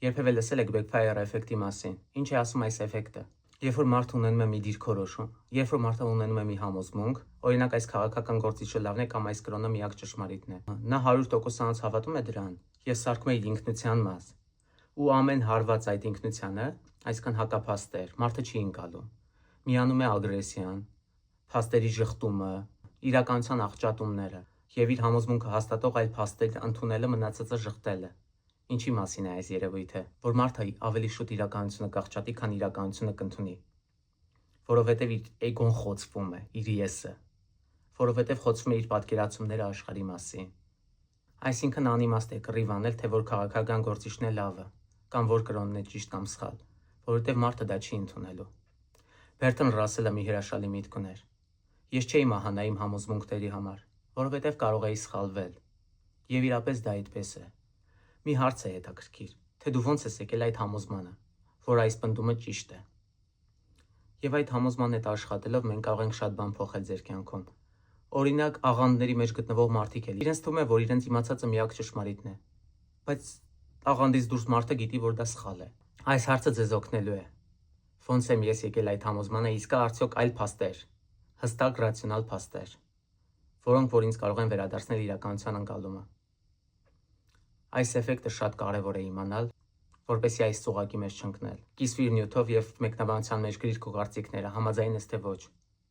Երբևէ լսել եք backfire էֆեկտի մասին։ Ինչ է ասում այս էֆեկտը։ Երբ որ մարդը ունենում է մի դիրքորոշում, երբ որ մարդը ունենում է մի համոզմունք, օրինակ այս քաղաքական գործիչը լավն է կամ այս կրոնը միակ ճշմարիտն է, նա 100%-անց հավատում է դրան եւ սարքում է իր ինքնության մաս։ Ու ամեն հարված այդ ինքնությանը, այսքան հակափաստեր, մարդը չի ընկալում։ Միանում է ագրեսիան, փաստերի ժխտումը, իրականության աղճատումները եւ իր համոզմունքը հաստատող այլ փաստեր ընդունելը, մնացածը ժխտելը։ Ինչի մասին է այս երևույթը, որ մարդը ավելի շուտ իրականությունը կաղճատի, քան իրականությունը կընդունի, որովհետև իր էգոն խոցվում է, իր եսը, որովհետև խոցվում է իր պատկերացումները աշխարհի մասին։ Այսինքն անիմաստ է կռիվ անել, թե որ քաղաքական գործիչն է լավը, կամ որ կրոնն է ճիշտ կամ սխալ, որովհետև մարդը դա չի ընդունելու։ Բերտոն Ռասելը մի հրաշալի միտք ուներ. ես չէի մահանա իմ համոզմունքների համար, որովհետև կարող էի սխալվել։ Եվ իրապես դա այդպես է։ Մի հարց է հետաքրքիր, թե դու ոնց ես եկել այդ համոզմանը, որ այս պնդումը ճիշտ է։ Եվ այդ համոզման հետ աշխատելով մենք կարող ենք շատ բան փոխել ձեր կյանքում։ Օրինակ, աղանդների մեջ գտնվող մարդիկ էլ իրենց թվում է, որ իրենց իմացածը միակ ճշմարիտն է, բայց աղանդից դուրս մարդը գիտի, որ դա սխալ է։ Այս հարցը ձեզ օգնելու է։ Ոնց եմ ես եկել այդ համոզմանը, իսկ կա արդյոք այլ փաստեր, հստակ ռացիոնալ փաստեր, որոնք որ ինձ կարող են վերադարձնել իրականության ընկալումը։ Այս էֆեկտը շատ կարևոր է իմանալ, որպեսզի այս ծուղակի մեջ չընկնել։ Կիսվիր նյութով եւ մեկնաբանության մեջ գրիր քո կարծիքները, համաձայն ես թե ոչ։